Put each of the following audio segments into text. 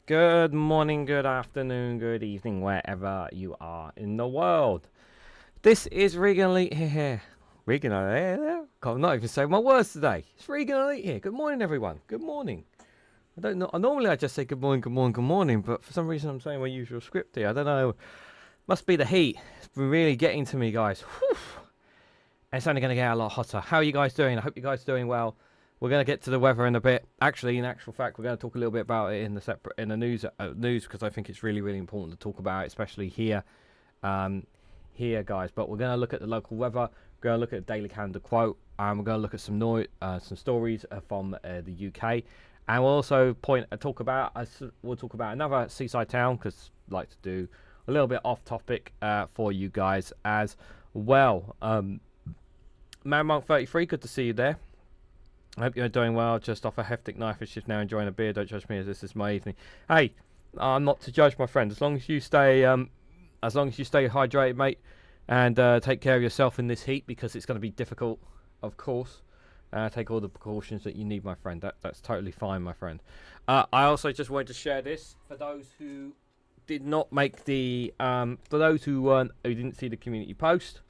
Good morning, good afternoon, good evening, wherever you are in the world. This is Reganelite here. Reganelite here? Can't not even say my words today. It's Reganelite here. Good morning, everyone. Good morning. I don't know. Normally I just say good morning, good morning, good morning, but for some reason I'm saying my usual script here. I don't know. Must be the heat. It's been really getting to me, guys. Whew. And it's only going to get a lot hotter. How are you guys doing? I hope you guys are doing well. We're going to get to the weather in a bit. Actually, in actual fact, we're going to talk a little bit about it in the news because I think it's really, really important to talk about it, especially here, guys. But we're going to look at the local weather. We're going to look at the daily calendar quote. We're going to look at some stories from the UK, and we'll also talk about another seaside town because I like to do a little bit off topic for you guys as well. Man Monk 33, good to see you there. I hope you're doing well. Just off a heftic knife and shift now, enjoying a beer. Don't judge me as this is my evening. Hey, I'm not to judge, my friend. As long as you stay hydrated, mate, and take care of yourself in this heat because it's going to be difficult, of course. Take all the precautions that you need, my friend. That's totally fine, my friend. I also just wanted to share this for those who did not make the for those who didn't see the community post.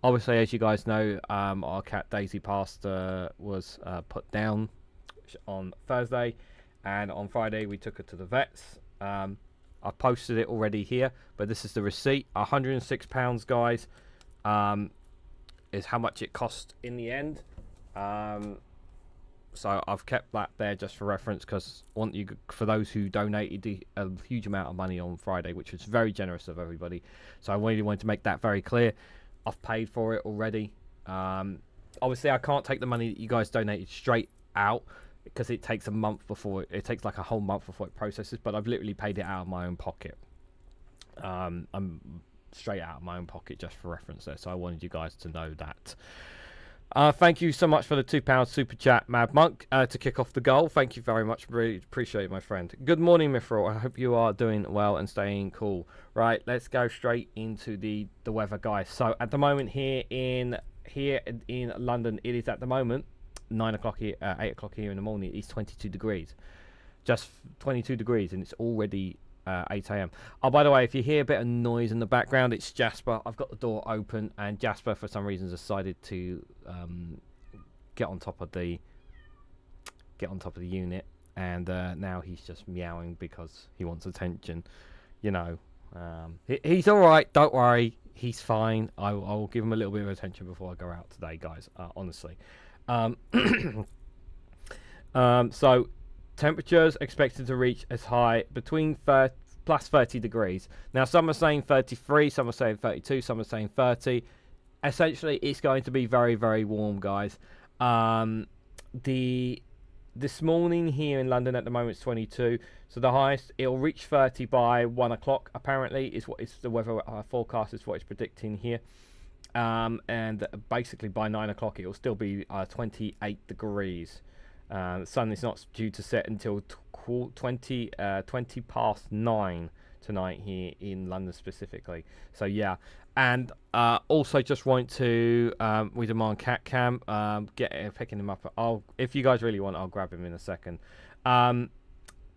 Obviously, as you guys know, our cat Daisy passed was put down on Thursday, and on Friday we took her to the vets. I posted it already here, but this is the receipt. £106, guys, is how much it cost in the end. So I've kept that there just for reference because for those who donated a huge amount of money on Friday, which was very generous of everybody. So I really wanted to make that very clear. I've paid for it already. Obviously, I can't take the money that you guys donated straight out because it takes a month before it takes like a whole month before it processes. But I've literally paid it out of my own pocket. I'm straight out of my own pocket just for reference there. So I wanted you guys to know that. Thank you so much for the £2 super chat, Mad Monk, to kick off the goal. Thank you very much. Really appreciate it, my friend. Good morning, Mithril. I hope you are doing well and staying cool. Right, let's go straight into the weather, guys. So at the moment here in London, it is at the moment 9 o'clock here, 8 o'clock here in the morning. It is 22 degrees, just 22 degrees, and it's already 8 a.m. Oh, by the way, if you hear a bit of noise in the background, it's Jasper. I've got the door open, and Jasper, for some reason, decided to get on top of the unit, and now he's just meowing because he wants attention. You know, he's all right. Don't worry, he's fine. I will give him a little bit of attention before I go out today, guys. Honestly, so. Temperatures expected to reach as high between plus 30 degrees. Now, some are saying 33, some are saying 32, some are saying 30. Essentially, it's going to be very, very warm, guys. This morning here in London at the moment is 22. So the highest, it'll reach 30 by 1 o'clock, apparently, is what is the weather forecast is what it's predicting here. And basically by 9 o'clock, it'll still be 28 degrees. The sun is not due to set until 20 past 9 tonight here in London specifically. So yeah, and also just want to we demand cat cam picking him up. If you guys really want, I'll grab him in a second.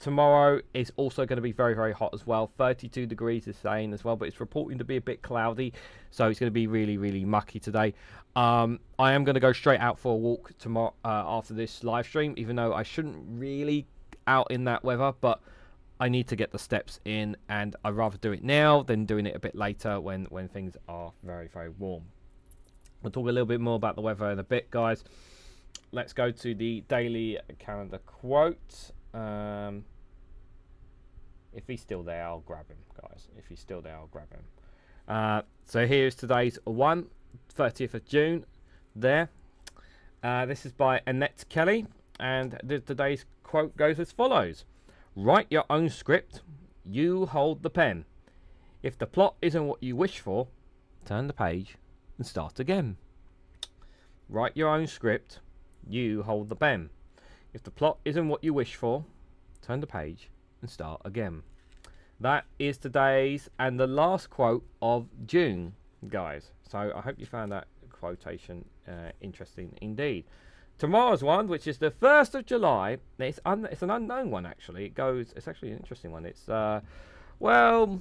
Tomorrow is also going to be very, very hot as well. 32 degrees is saying as well, but it's reporting to be a bit cloudy, so it's going to be really, really mucky today. I am going to go straight out for a walk tomorrow after this live stream, even though I shouldn't really out in that weather, but I need to get the steps in, and I'd rather do it now than doing it a bit later when things are very, very warm. We'll talk a little bit more about the weather in a bit, guys. Let's go to the daily calendar quote. If he's still there, I'll grab him, guys. If he's still there, I'll grab him. So here's today's 30th of June. There. This is by Annette Kelly, and today's quote goes as follows: "Write your own script. You hold the pen. If the plot isn't what you wish for, turn the page and start again." Write your own script. You hold the pen. If the plot isn't what you wish for, turn the page and start again. That is today's and the last quote of June, guys. So I hope you found that quotation interesting indeed. Tomorrow's one, which is the 1st of July. It's an unknown one actually. It's actually an interesting one. It's well,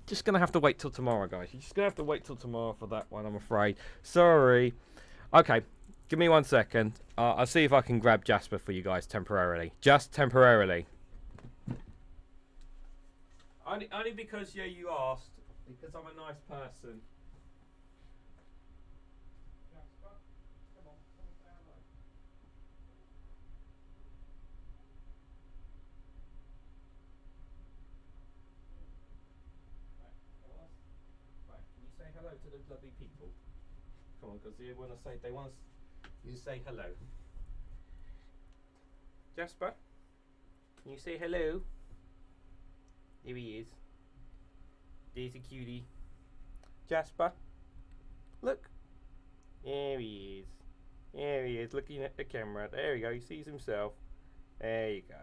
just gonna have to wait till tomorrow, guys. You're just gonna have to wait till tomorrow for that one, I'm afraid. Sorry. Okay, give me 1 second. I'll see if I can grab Jasper for you guys temporarily. Just temporarily. Only because you asked. Because I'm a nice person. Jasper, come on, say hello. Right, can you say hello to the lovely people? Come on, because they want you to say hello. Jasper, can you say hello? Here he is. There's a cutie. Jasper, look. There he is. There he is, looking at the camera. There we go. He sees himself. There you go.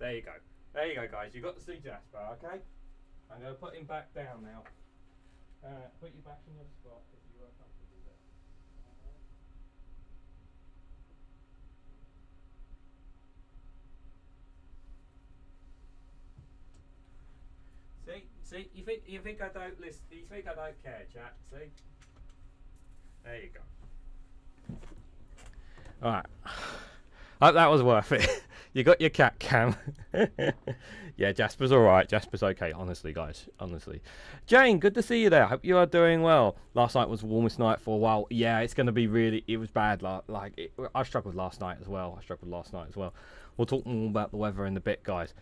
There you go. There you go, guys. You got to see Jasper, okay? I'm going to put him back down now. Put you back in your spot if you are comfortable there. See, you think I don't listen? You think I don't care, chat? See? There you go. All right. Hope that was worth it. You got your cat cam. Yeah, Jasper's all right. Jasper's okay. Honestly, guys. Honestly. Jane, good to see you there. Hope you are doing well. Last night was the warmest night for a while. Yeah, it's going to be really... It was bad. I struggled last night as well. We'll talk more about the weather in a bit, guys.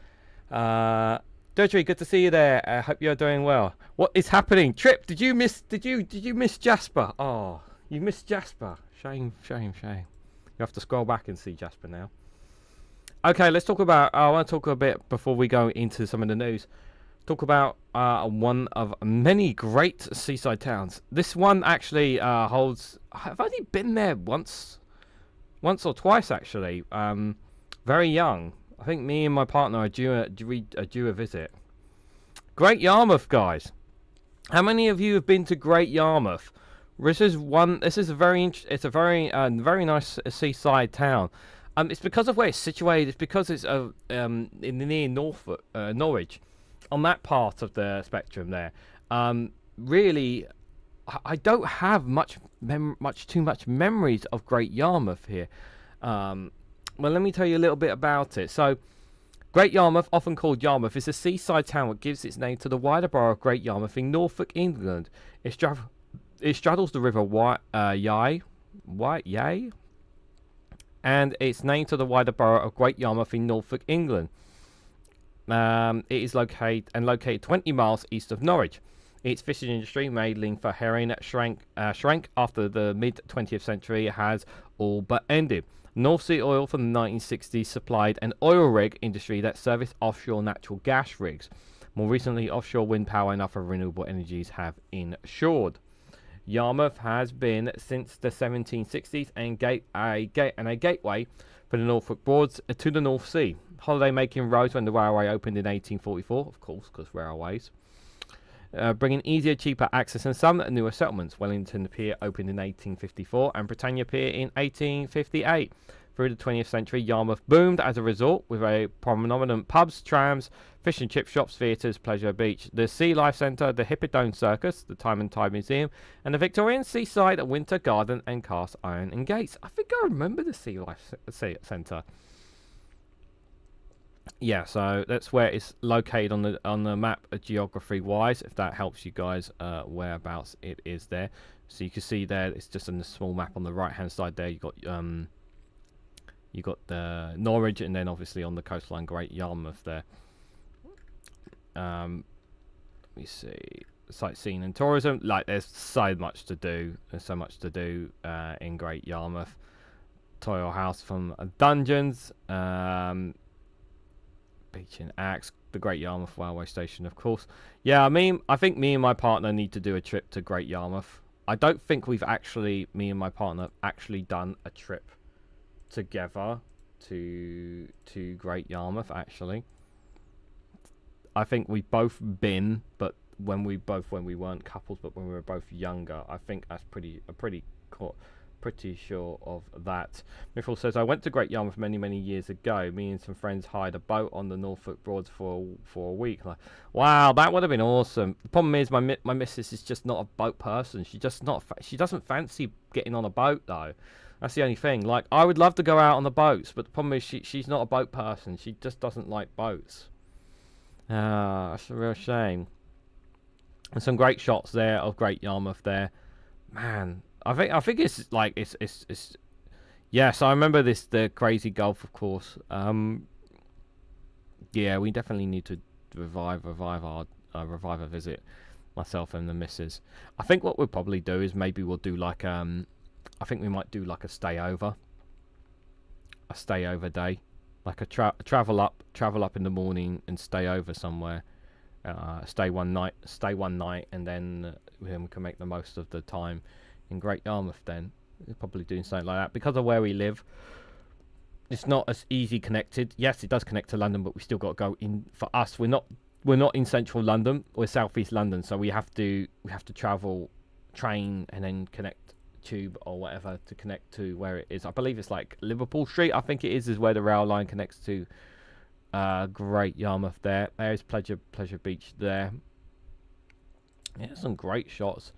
Dodgery, good to see you there. Hope you are doing well. What is happening? Trip, did you miss Jasper? Oh, you missed Jasper. Shame. You have to scroll back and see Jasper now. Okay, let's talk about... I want to talk a bit before we go into some of the news. Talk about one of many great seaside towns. This one actually holds... I've only been there once or twice, actually. Very young. I think me and my partner are due a visit. Great Yarmouth, guys. How many of you have been to Great Yarmouth? This is a very nice seaside town. It's because of where it's situated. It's because it's near Norwich, on that part of the spectrum there. Really, I don't have too much memories of Great Yarmouth here. Well, let me tell you a little bit about it. So, Great Yarmouth, often called Yarmouth, is a seaside town that gives its name to the wider borough of Great Yarmouth in Norfolk, England. It straddles the River Yea, and it's named to the wider borough of Great Yarmouth in Norfolk, England. It is located 20 miles east of Norwich. Its fishing industry, mainly for herring, shrank after the mid-20th century has all but ended. North Sea Oil from the 1960s supplied an oil rig industry that serviced offshore natural gas rigs. More recently, offshore wind power and other renewable energies have insured. Yarmouth has been since the 1760s and a gateway for the Norfolk Broads to the North Sea. Holiday making rose when the railway opened in 1844, of course, because railways. Bringing easier, cheaper access and some newer settlements. Wellington Pier opened in 1854 and Britannia Pier in 1858. Through the 20th century, Yarmouth boomed as a resort with a prominent pubs, trams, fish and chip shops, theatres, pleasure beach, the Sea Life Centre, the Hippodrome Circus, the Time and Tide Museum, and the Victorian Seaside Winter Garden and Cast Iron and Gates. I think I remember the Sea Life Centre. Yeah, so that's where it's located on the map, geography wise, if that helps you guys whereabouts it is there. So you can see there, it's just on the small map on the right hand side there. You got the Norwich, and then obviously on the coastline, Great Yarmouth there. Let me see, sightseeing and tourism. Like, there's so much to do. In Great Yarmouth. Toil House from Dungeons. Beach and Axe, the Great Yarmouth Railway Station, of course. Yeah, I think me and my partner need to do a trip to Great Yarmouth. I don't think me and my partner actually done a trip together to Great Yarmouth, actually. I think we've both been, but when we weren't couples, but when we were both younger. I think that's pretty sure of that. Miffle says, I went to Great Yarmouth many years ago. Me and some friends hired a boat on the Norfolk Broads for a week. Like, wow, that would have been awesome. The problem is my missus is just not a boat person. She doesn't fancy getting on a boat though. That's the only thing. Like, I would love to go out on the boats, but the problem is she's not a boat person. She just doesn't like boats. That's a real shame. And some great shots there of Great Yarmouth there. Man, I think it's like it's yes, I remember the crazy Gulf, of course. Yeah, we definitely need to revive a visit, myself and the missus. I think what we'll probably do is maybe we'll do like I think we might do like a stay over day, like a travel up in the morning and stay over somewhere. Stay one night, and then we can make the most of the time in Great Yarmouth. Then we're probably doing something like that because of where we live. It's not as easy connected. Yes, it does connect to London, but we still got to go in. For us, we're not in central London. We're southeast London, so we have to travel train and then connect tube or whatever to connect to where it is. I believe it's like Liverpool Street. I think it is where the rail line connects to Great Yarmouth. There's Pleasure Beach there. Yeah, some great shots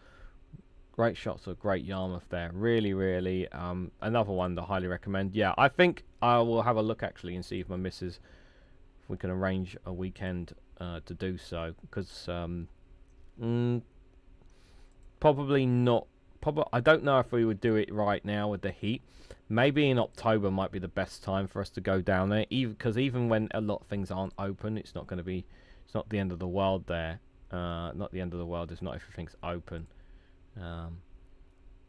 of Great Yarmouth there. Really another one that I highly recommend. Yeah, I think I will have a look actually and see if my missus, if we can arrange a weekend to do so, because probably not. I don't know if we would do it right now with the heat. Maybe in October might be the best time for us to go down there, because even when a lot of things aren't open, it's not the end of the world there. Not the end of the world. It's not if everything's open.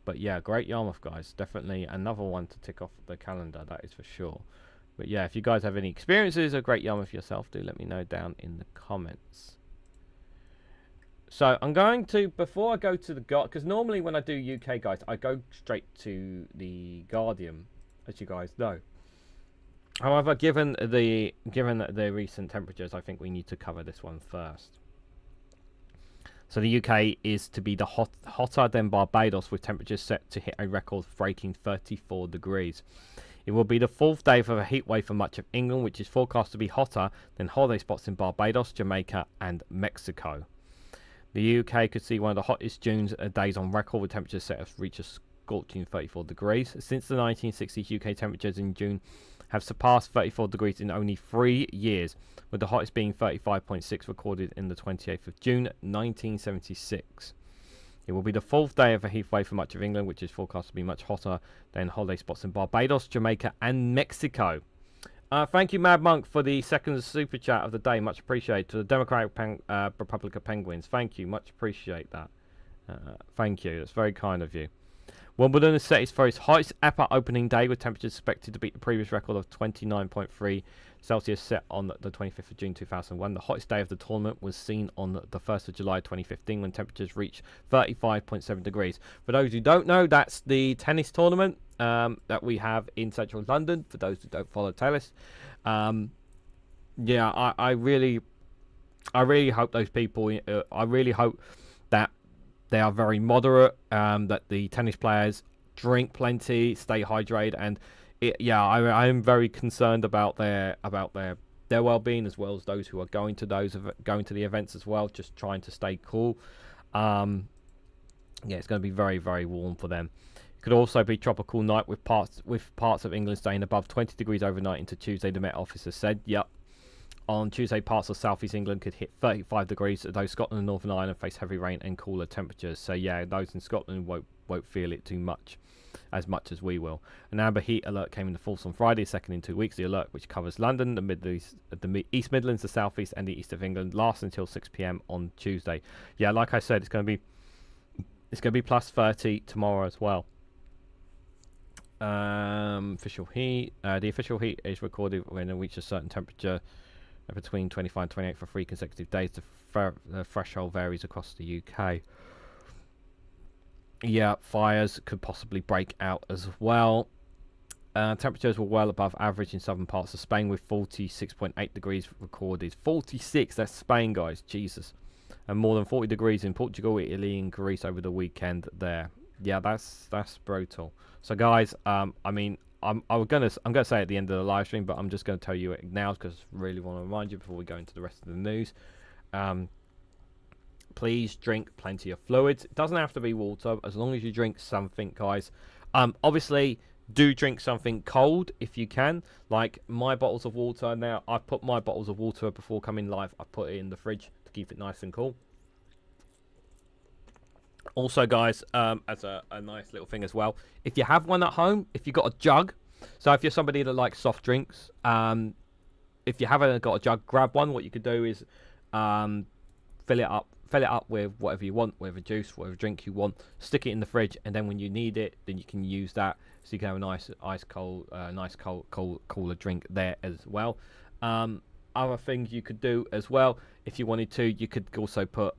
But yeah, Great Yarmouth, guys, definitely another one to tick off the calendar, that is for sure. But yeah, if you guys have any experiences of Great Yarmouth yourself, do let me know down in the comments. So I'm going to, before I go to the because normally when I do UK, guys, I go straight to the Guardian, as you guys know. However, given the recent temperatures, I think we need to cover this one first. So the UK is to be the hotter than Barbados, with temperatures set to hit a record-breaking 34 degrees. It will be the fourth day of a heatwave for much of England, which is forecast to be hotter than holiday spots in Barbados, Jamaica and Mexico. The UK could see one of the hottest June days on record, with temperatures set to reach a scorching 34 degrees. Since the 1960s, UK temperatures in June have surpassed 34 degrees in only 3 years, with the hottest being 35.6 recorded in the 28th of June 1976. It will be the fourth day of a heatwave for much of England, which is forecast to be much hotter than holiday spots in Barbados, Jamaica and Mexico. Thank you, Mad Monk, for the second super chat of the day. Much appreciated. To the Democratic Republic of Penguins. Thank you. Much appreciate that. Thank you. That's very kind of you. Wimbledon is set for its hottest ever opening day, with temperatures expected to beat the previous record of 29.3 Celsius set on the 25th of June 2001. The hottest day of the tournament was seen on the 1st of July 2015, when temperatures reached 35.7 degrees. For those who don't know, that's the tennis tournament that we have in central London, for those who don't follow tennis. Yeah, I really hope those people, I really hope that they are very moderate, that the tennis players drink plenty, stay hydrated, and I am very concerned about their well-being, as well as those who are going to the events as well, just trying to stay cool. Yeah, it's going to be very, very warm for them. It could also be tropical night, with parts of England staying above 20 degrees overnight into Tuesday, the Met Office has said. Yep. On Tuesday, parts of southeast England could hit 35 degrees, though Scotland and Northern Ireland face heavy rain and cooler temperatures. So yeah, those in Scotland won't feel it too much as we will. An amber heat alert came into force on Friday, second in 2 weeks. The alert, which covers London, the East Midlands, the South East and the East of England, lasts until 6 p.m. on Tuesday. Yeah, like I said, it's going to be plus 30 tomorrow as well. Official heat. The official heat is recorded when it reaches a certain temperature between 25 and 28 for 3 consecutive days. The threshold varies across the UK. Yeah, fires could possibly break out as well. Temperatures were well above average in southern parts of Spain, with 46.8 degrees recorded. 46, that's Spain, guys. Jesus. and more than 40 degrees in Portugal, Italy, and Greece over the weekend there. Yeah, that's brutal. So guys, I mean, I'm gonna say at the end of the live stream, but I'm just gonna tell you it now because I really want to remind you before we go into the rest of the news. Please drink plenty of fluids. It doesn't have to be water, as long as you drink something, guys. Obviously, do drink something cold if you can. Like my bottles of water now, I put my bottles of water before coming live. I put it in the fridge to keep it nice and cool. Also, guys, as a nice little thing as well, if you have one at home, if you've got a jug, so if you're somebody that likes soft drinks, if you haven't got a jug, grab one. What you could do is fill it up with whatever you want, whatever juice, whatever drink you want, stick it in the fridge, and then when you need it, then you can use that, so you can have a nice cooler drink there as well. Other things you could do as well, if you wanted to, you could also put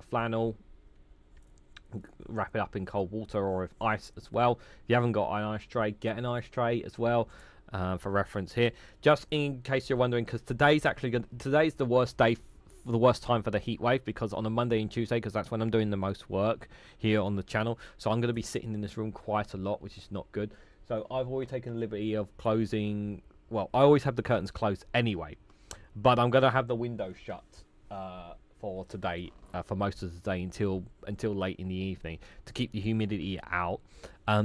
flannel, wrap it up in cold water or with ice as well. If you haven't got an ice tray, get an ice tray as well, for reference here, just in case you're wondering, because today's the worst day, the worst time for the heat wave, because on a Monday and Tuesday, because that's when I'm doing the most work here on the channel, so I'm going to be sitting in this room quite a lot, which is not good. So I've already taken the liberty of closing. Well, I always have the curtains closed anyway, but I'm going to have the windows shut for today, for most of the day until late in the evening, to keep the humidity out.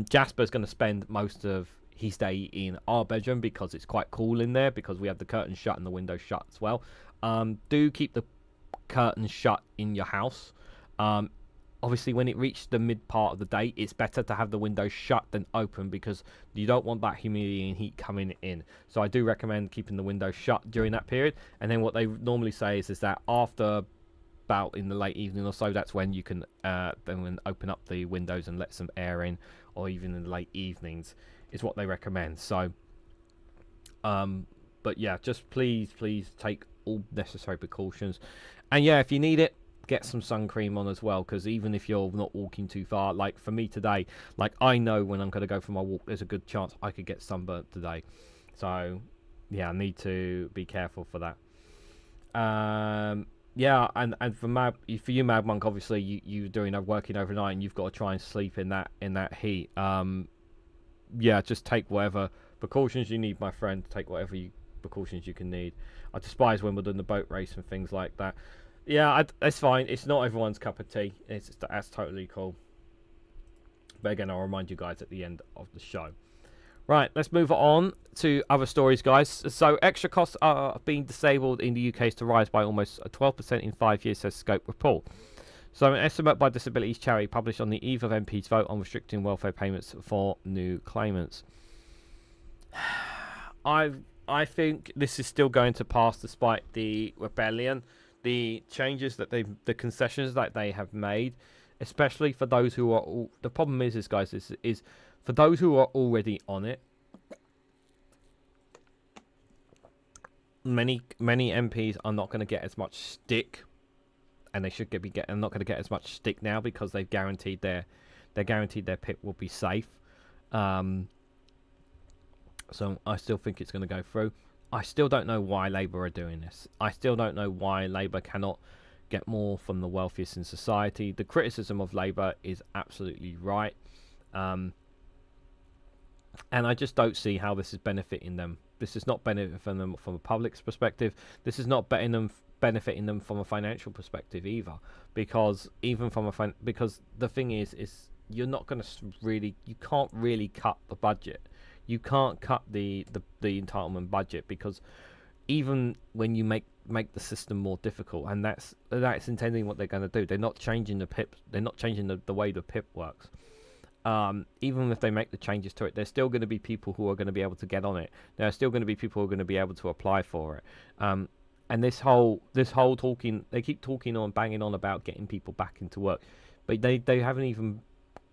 Jasper's going to spend most of his day in our bedroom because it's quite cool in there, because we have the curtains shut and the windows shut as well. Do keep the curtains shut in your house. Obviously, when it reaches the mid part of the day, it's better to have the windows shut than open, because you don't want that humidity and heat coming in. So I do recommend keeping the windows shut during that period. And then what they normally say is that after about in the late evening or so, that's when you can then open up the windows and let some air in, or even in the late evenings is what they recommend. So but yeah, just please take all necessary precautions. And yeah, if you need it, get some sun cream on as well, because even if you're not walking too far, like for me today, like I know when I'm going to go for my walk, there's a good chance I could get sunburnt today. So yeah, I need to be careful for that. Yeah, and for you, Mad Monk, obviously you doing working overnight, and you've got to try and sleep in that heat. Yeah, just take whatever precautions you need, my friend. Take whatever precautions you can need. I despise when we're doing the boat race and things like that. Yeah, it's fine. It's not everyone's cup of tea. That's totally cool. But again, I'll remind you guys at the end of the show. Right, let's move on to other stories, guys. So extra costs are being disabled in the UK is to rise by almost 12% in 5 years, says Scope report. So an estimate by Disabilities Charity published on the eve of MP's vote on restricting welfare payments for new claimants. I think this is still going to pass despite the rebellion, the changes that the concessions that they have made, especially for those who are. The problem is guys, is for those who are already on it. Many MPs are not going to get as much stick, and they should are not going to get as much stick now, because they've guaranteed their PIP will be safe. So I still think it's going to go through. I still don't know why Labour are doing this. I still don't know why Labour cannot get more from the wealthiest in society. The criticism of Labour is absolutely right. And I just don't see how this is benefiting them. This is not benefiting them from a public's perspective. This is not benefiting them from a financial perspective either. Because because the thing is you're not going to you can't really cut the budget. You can't cut the entitlement budget, because even when you make the system more difficult, and that's intending what they're going to do. They're not changing the PIP. They're not changing the way the PIP works. Even if they make the changes to it, there's still going to be people who are going to be able to get on it. There are still going to be people who are going to be able to apply for it. And this whole talking, they keep talking on, banging on about getting people back into work, but they haven't even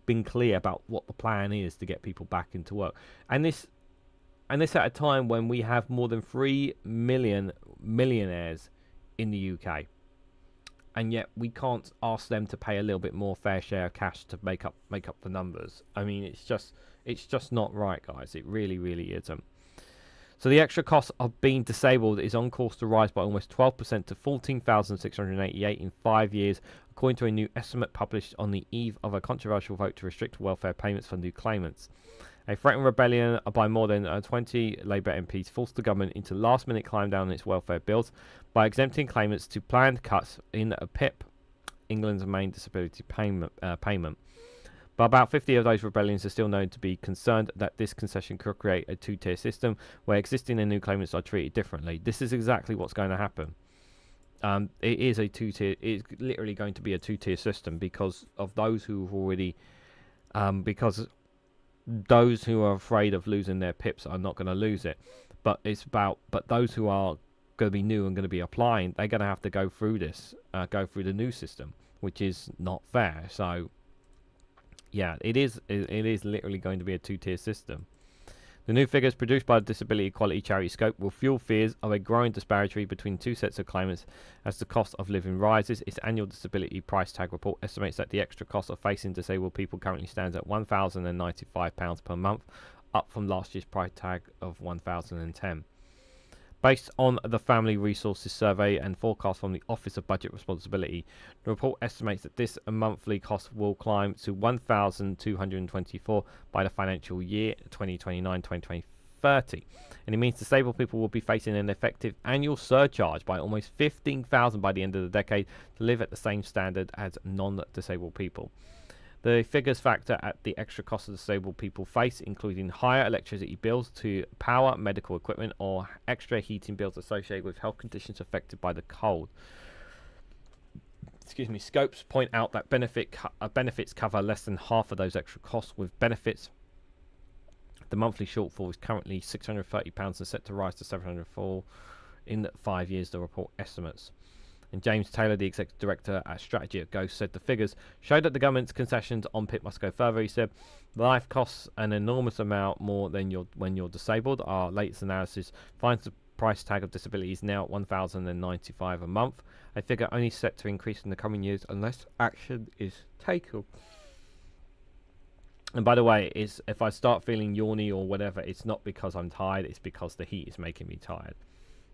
been clear about what the plan is to get people back into work. And this at a time when we have more than 3 million millionaires in the UK, and yet we can't ask them to pay a little bit more fair share of cash to make up the numbers. I mean, it's just not right, guys. It really isn't. So the extra cost of being disabled is on course to rise by almost 12% to 14,688 in 5 years, according to a new estimate published on the eve of a controversial vote to restrict welfare payments for new claimants. A threatened rebellion by more than 20 Labour MPs forced the government into last-minute climb down on its welfare bills by exempting claimants to planned cuts in a PIP, England's main disability payment. But about 50 of those rebellions are still known to be concerned that this concession could create a two-tier system where existing and new claimants are treated differently. This is exactly what's going to happen. It is a two-tier. It's literally going to be a two-tier system because of those who've already, because those who are afraid of losing their PIPs are not going to lose it. But those who are going to be new and going to be applying, they're going to have to go through this, go through the new system, which is not fair. So. Yeah, it is literally going to be a two-tier system. The new figures produced by the disability equality charity Scope will fuel fears of a growing disparity between two sets of claimants as the cost of living rises. Its annual disability price tag report estimates that the extra cost of facing disabled people currently stands at £1,095 per month, up from last year's price tag of £1,010. Based on the Family Resources Survey and forecast from the Office of Budget Responsibility, the report estimates that this monthly cost will climb to $1,224 by the financial year 2029-2030. And it means disabled people will be facing an effective annual surcharge by almost $15,000 by the end of the decade to live at the same standard as non-disabled people. The figures factor at the extra costs of disabled people face, including higher electricity bills to power medical equipment or extra heating bills associated with health conditions affected by the cold. Scopes point out that benefits cover less than half of those extra costs. With benefits, the monthly shortfall is currently £630 and set to rise to £704 in 5 years, the report estimates. And James Taylor, the executive director at strategy at Ghost, said the figures show that the government's concessions on PIP must go further. He said, life costs an enormous amount more than when you're disabled. Our latest analysis finds the price tag of disability is now at $1,095 a month, a figure only set to increase in the coming years unless action is taken. And by the way, if I start feeling yawny or whatever, it's not because I'm tired, it's because the heat is making me tired.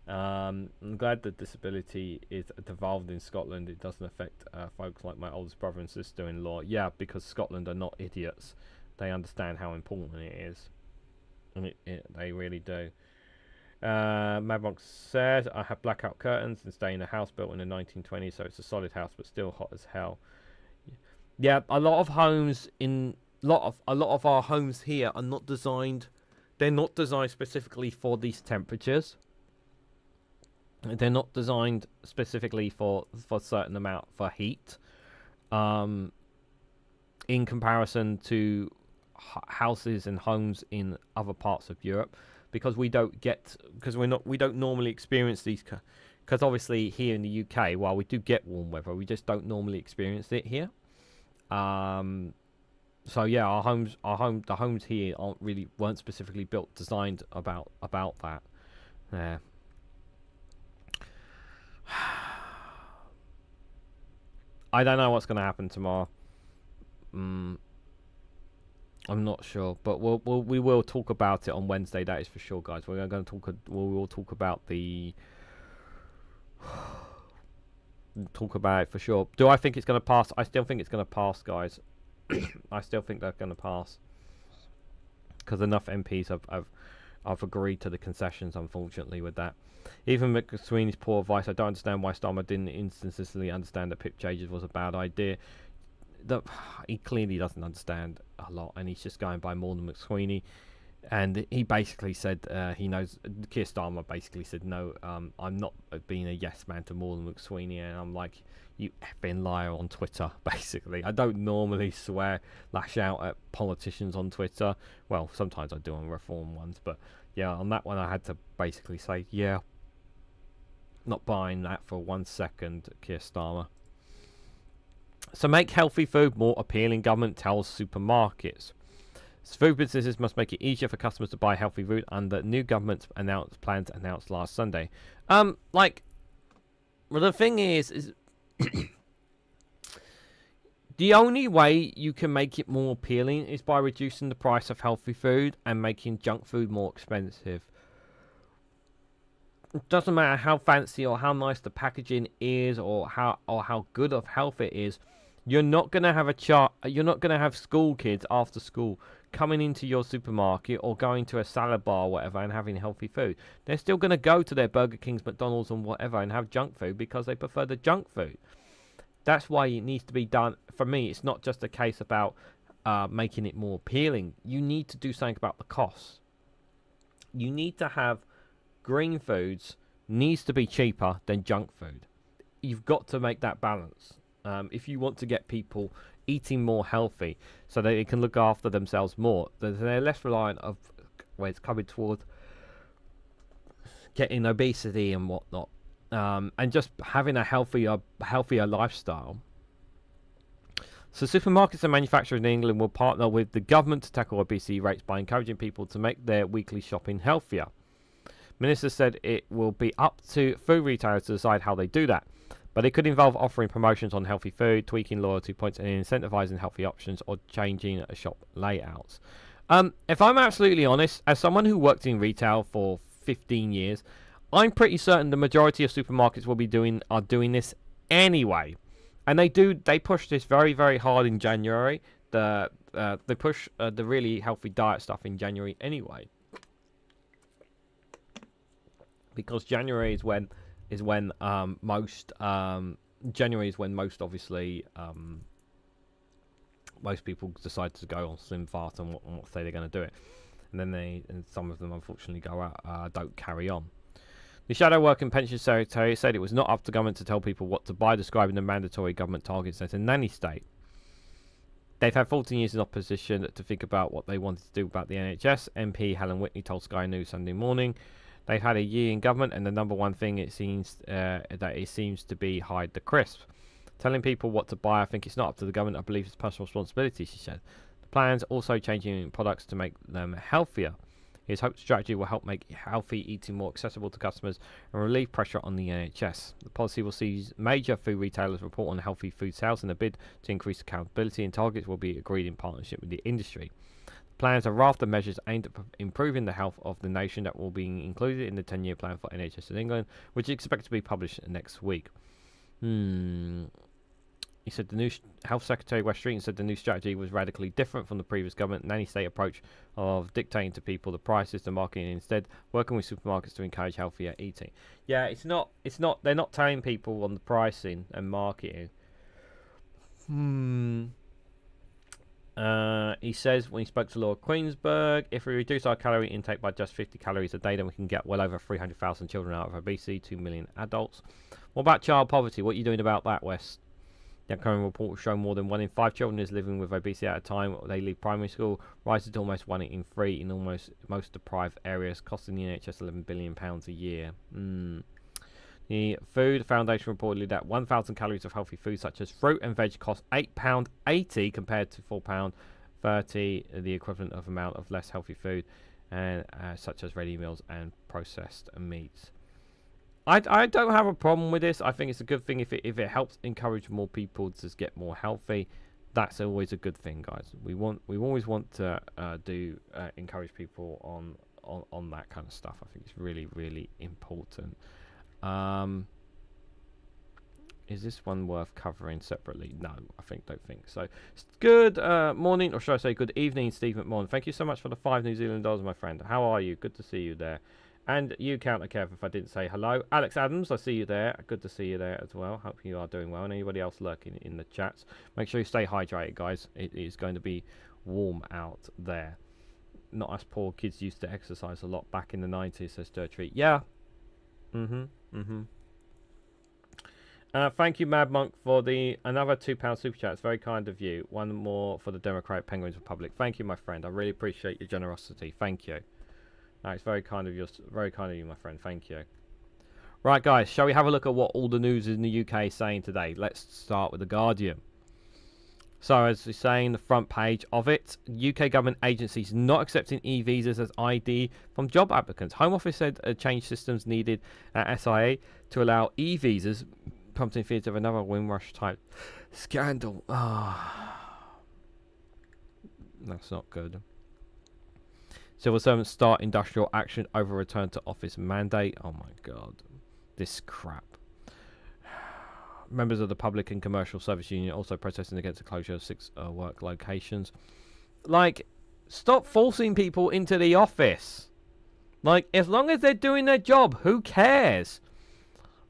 I'm glad that disability is devolved in Scotland. It doesn't affect folks like my oldest brother and sister-in-law. Yeah, because Scotland are not idiots. They understand how important it is, and they really do. Madmonk says, I have blackout curtains and stay in a house built in the 1920s, so it's a solid house but still hot as hell. Yeah, a lot of our homes here are not designed. They're not designed specifically for these temperatures. They're not designed specifically for a certain amount for heat. In comparison to houses and homes in other parts of Europe, because we don't normally experience these. Because obviously here in the UK, while we do get warm weather, we just don't normally experience it here. So yeah, the homes here weren't specifically designed about that. Yeah. I don't know what's going to happen tomorrow. I'm not sure, but we will talk about it on Wednesday. That is for sure, guys. We will talk about it for sure. Do I think it's going to pass? I still think it's going to pass, guys. I still think they're going to pass because enough MPs have agreed to the concessions, unfortunately, with that. Even McSweeney's poor advice, I don't understand why Starmer didn't instantly understand that PIP changes was a bad idea. He clearly doesn't understand a lot, and he's just going by more than McSweeney. And he basically said he knows. Keir Starmer basically said, no, I'm not being a yes man to more than McSweeney. And I'm like, you effing liar on Twitter, basically. I don't normally lash out at politicians on Twitter. Well, sometimes I do on reform ones, but yeah, on that one I had to basically say, yeah, not buying that for 1 second, Keir Starmer. So make healthy food more appealing, government tells supermarkets. Food businesses must make it easier for customers to buy healthy food under new government plans announced last Sunday. Well, the thing is the only way you can make it more appealing is by reducing the price of healthy food and making junk food more expensive. It doesn't matter how fancy or how nice the packaging is, or how good of health it is. You're not gonna have You're not gonna have school kids after school coming into your supermarket or going to a salad bar or whatever and having healthy food. They're still gonna go to their Burger Kings, McDonald's, and whatever and have junk food because they prefer the junk food. That's why it needs to be done. For me, it's not just a case about making it more appealing. You need to do something about the costs. You need to have green foods needs to be cheaper than junk food. You've got to make that balance if you want to get people eating more healthy so that they can look after themselves more. They're less reliant of where it's coming towards getting obesity and whatnot, and just having a healthier lifestyle. So supermarkets and manufacturers in England will partner with the government to tackle obesity rates by encouraging people to make their weekly shopping healthier. Minister said it will be up to food retailers to decide how they do that, but it could involve offering promotions on healthy food, tweaking loyalty points, and incentivizing healthy options, or changing shop layouts. If I'm absolutely honest, as someone who worked in retail for 15 years, I'm pretty certain the majority of supermarkets are doing this anyway, and they push this very, very hard in January. They push the really healthy diet stuff in January anyway, because January is when most obviously most people decide to go on slim fast and what say they're going to do it, and then some of them unfortunately go out, don't carry on. The Shadow Work and Pension Secretary said it was not up to government to tell people what to buy, describing the mandatory government targets as a nanny state. They've had 14 years in opposition to think about what they wanted to do about the NHS. MP Helen Whitney told Sky News Sunday morning. They've had a year in government, and the number one thing it seems to be hide the crisp. Telling people what to buy, I think it's not up to the government. I believe it's personal responsibility, she said. The plan's also changing products to make them healthier. His hope strategy will help make healthy eating more accessible to customers and relieve pressure on the NHS. The policy will see major food retailers report on healthy food sales in a bid to increase accountability, and targets will be agreed in partnership with the industry. Plans are a raft of measures aimed at improving the health of the nation that will be included in the 10-year plan for NHS in England, which is expected to be published next week. He said the new Health Secretary Wes Streeton said the new strategy was radically different from the previous government nanny state approach of dictating to people the prices, the marketing, and instead working with supermarkets to encourage healthier eating. Yeah, it's not. They're not telling people on the pricing and marketing. He says when he spoke to Laura Queensberg, if we reduce our calorie intake by just 50 calories a day, then we can get well over 300,000 children out of obesity, 2 million adults. What about child poverty? What are you doing about that, Wes? The current report will show more than 1 in 5 children is living with obesity at a time they leave primary school, rises to almost 1 in 3 in most deprived areas, costing the NHS £11 billion a year. The Food Foundation reported that 1,000 calories of healthy food such as fruit and veg cost £8.80 compared to £4.30, the equivalent of amount of less healthy food, and such as ready meals and processed meats. I don't have a problem with this. I think it's a good thing if it helps encourage more people to get more healthy. That's always a good thing, guys. We always want to encourage people on that kind of stuff. I think it's really, really important. Is this one worth covering separately? No, don't think so. Good morning, or should I say good evening, Steve McMahon. Thank you so much for the $5 New Zealand dollars, my friend. How are you? Good to see you there. And you, Counter Kev, if I didn't say hello. Alex Adams, I see you there. Good to see you there as well. Hope you are doing well. And anybody else lurking in the chats, make sure you stay hydrated, guys. It is going to be warm out there. Not us poor kids used to exercise a lot back in the 90s, says Dirtreat. Yeah. Thank you, Mad Monk, for another £2 super chat. It's very kind of you. One more for the Democratic Penguins Republic. Thank you, my friend. I really appreciate your generosity. Thank you. It's very kind of you, my friend. Thank you. Right, guys, shall we have a look at what all the news in the UK is saying today? Let's start with The Guardian. So, as we're saying, the front page of it, UK government agencies not accepting e-visas as ID from job applicants. Home Office said change systems needed at SIA to allow e-visas, prompting fears of another Windrush type scandal. That's not good. Civil servants start industrial action over return to office mandate. Oh my god, this crap. Members of the Public and Commercial Service Union also protesting against the closure of 6 work locations. Like, stop forcing people into the office. Like, as long as they're doing their job, who cares?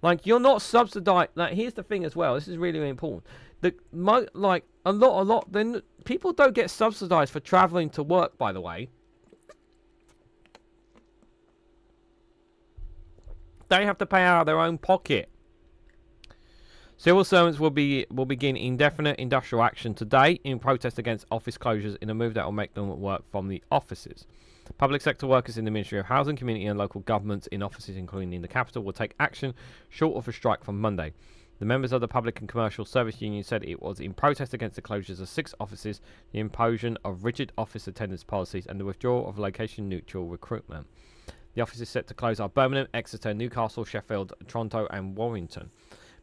Like, you're not subsidized. Like, here's the thing as well. This is really, really important. Like, a lot. Then people don't get subsidized for traveling to work. By the way, they have to pay out of their own pocket. Civil servants will begin indefinite industrial action today in protest against office closures in a move that will make them work from the offices. Public sector workers in the Ministry of Housing, Community and Local Governments in offices including in the capital will take action short of a strike from Monday. The members of the Public and Commercial Service Union said it was in protest against the closures of 6 offices, the imposition of rigid office attendance policies and the withdrawal of location-neutral recruitment. The offices set to close are Birmingham, Exeter, Newcastle, Sheffield, Toronto and Warrington.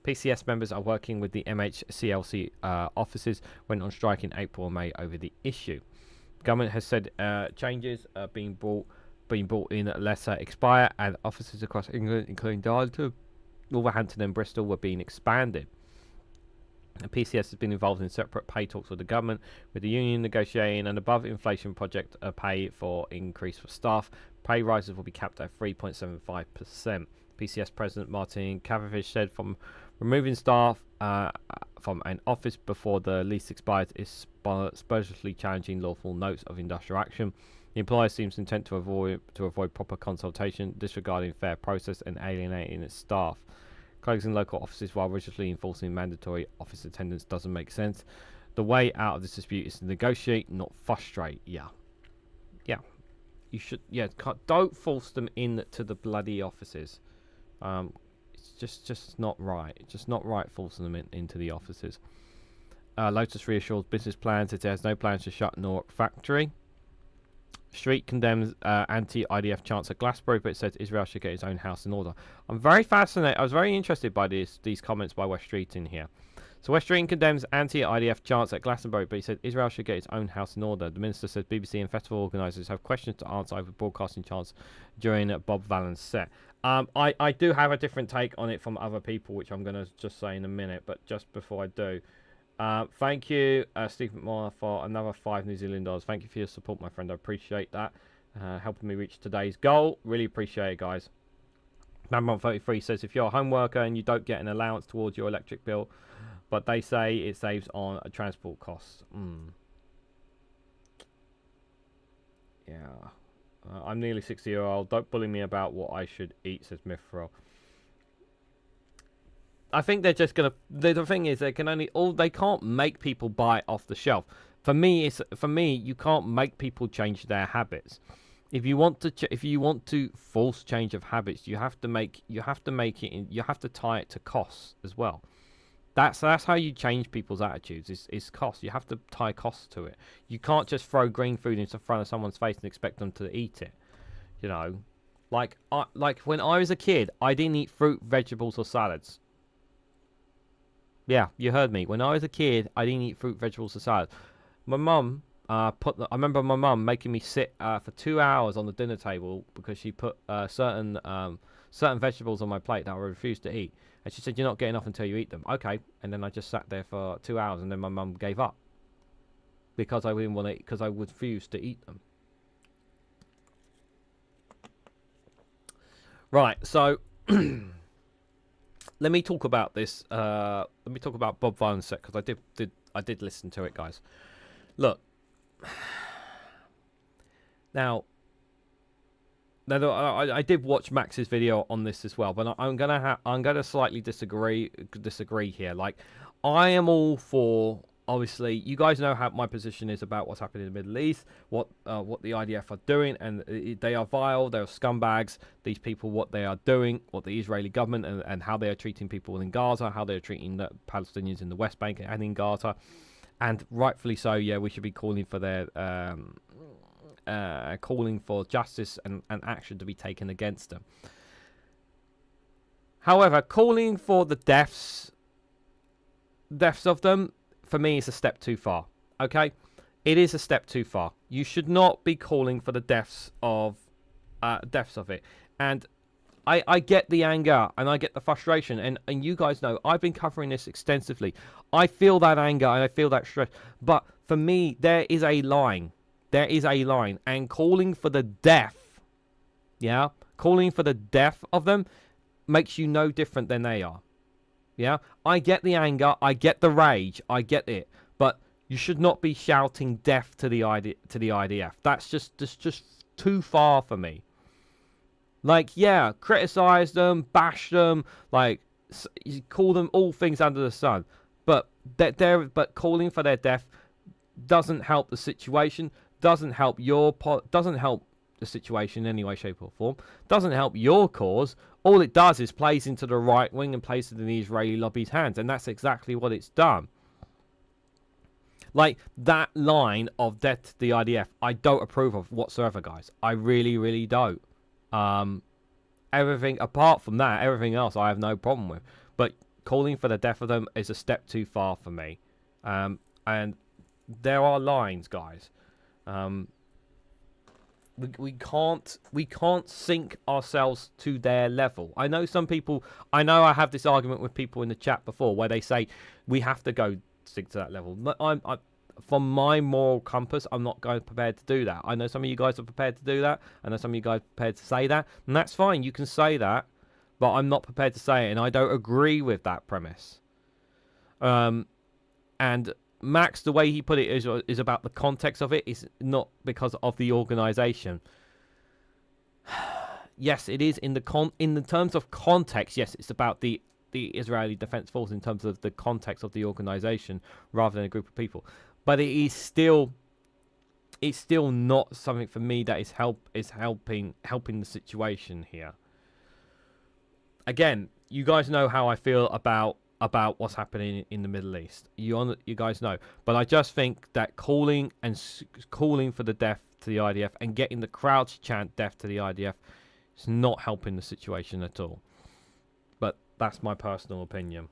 PCS members are working with the MHCLC offices, went on strike in April and May over the issue. Government has said changes are being brought in lesser expire and offices across England, including Darlington, Wolverhampton and Bristol, were being expanded. The PCS has been involved in separate pay talks with the government, with the union negotiating an above-inflation project pay for increase for staff. Pay rises will be capped at 3.75%. PCS President Martin Cavendish said from removing staff from an office before the lease expires is supposedly challenging lawful notes of industrial action. The employer seems intent to avoid proper consultation, disregarding fair process and alienating its staff. Closing local offices while rigidly enforcing mandatory office attendance doesn't make sense. The way out of this dispute is to negotiate, not frustrate. Yeah. You should. Yeah. Don't force them into the bloody offices. It's just not right. It's just not right forcing them into the offices. Lotus reassures business plans. It has no plans to shut Newark factory. Street condemns anti-IDF chants at Glastonbury, but it says Israel should get its own house in order. I'm very fascinated. I was very interested by these comments by West Street in here. So West Street condemns anti-IDF chants at Glastonbury, but he said Israel should get its own house in order. The minister said BBC and festival organisers have questions to answer over broadcasting chants during Bob Vallen's set. I do have a different take on it from other people, which I'm going to just say in a minute. But just before I do, thank you, Steve McMahon, for another $5 New Zealand dollars. Thank you for your support, my friend. I appreciate that. Helping me reach today's goal. Really appreciate it, guys. Man33 says, if you're a home worker and you don't get an allowance towards your electric bill, but they say it saves on transport costs. Yeah. I'm nearly 60-year-old. Don't bully me about what I should eat, says Mithril. I think they're just gonna. The thing is, they can't make people buy off the shelf. For me, you can't make people change their habits. If you want to force change of habits, you have to tie it to costs as well. That's how you change people's attitudes. Is cost. You have to tie costs to it. You can't just throw green food into front of someone's face and expect them to eat it. You know, like when I was a kid, I didn't eat fruit, vegetables, or salads. Yeah, you heard me. When I was a kid, I didn't eat fruit, vegetables, or salads. My mum I remember my mum making me sit for 2 hours on the dinner table because she put certain vegetables on my plate that I refused to eat. And she said, you're not getting off until you eat them. Okay. And then I just sat there for 2 hours and then my mum gave up. Because I didn't want to eat, because I refused to eat them. Right, so let me talk about this. Let me talk about Bob Vallen's set, because I did listen to it, guys. Look. Now I did watch Max's video on this as well, but I'm gonna slightly disagree here. Like, I am all for, obviously, you guys know how my position is about what's happening in the Middle East, what the IDF are doing, and they are vile, they're scumbags. These people, what they are doing, what the Israeli government and how they are treating people in Gaza, how they are treating the Palestinians in the West Bank and in Gaza, and rightfully so. Yeah, we should be calling for their calling for justice and action to be taken against them. However, calling for the deaths of them, for me, is a step too far. Okay, it is a step too far. You should not be calling for the deaths of it. And I get the anger and I get the frustration, and you guys know I've been covering this extensively. I feel that anger and I feel that stress, but for me there is a line. There is a line, and calling for the death, calling for the death of them makes you no different than they are. Yeah, I get the anger, I get the rage, I get it, but you should not be shouting death to the IDF. That's just too far for me. Like, yeah, criticize them, bash them, like you call them all things under the sun, but calling for their death doesn't help the situation, doesn't help the situation in any way, shape or form, doesn't help your cause. All it does is plays into the right wing and plays into the Israeli lobby's hands, and that's exactly what it's done. Like, that line of death to the IDF, I don't approve of whatsoever, guys. I really, really don't. Everything apart from that, everything else I have no problem with. But calling for the death of them is a step too far for me. And there are lines, guys. We can't sink ourselves to their level. I know I have this argument with people in the chat before where they say we have to go sink to that level. From my moral compass, I'm not prepared to do that. I know some of you guys are prepared to do that. I know some of you guys are prepared to say that, and that's fine. You can say that, but I'm not prepared to say it, and I don't agree with that premise. And Max, the way he put it is about the context of it. It's not because of the organization. Yes, it is in the terms of context. Yes, it's about the Israeli Defense Force in terms of the context of the organization rather than a group of people. But it's still not something for me that is helping the situation here. Again, you guys know how I feel about what's happening in the Middle East. You guys know. But I just think that calling for the death to the IDF and getting the crowd to chant death to the IDF is not helping the situation at all. But that's my personal opinion.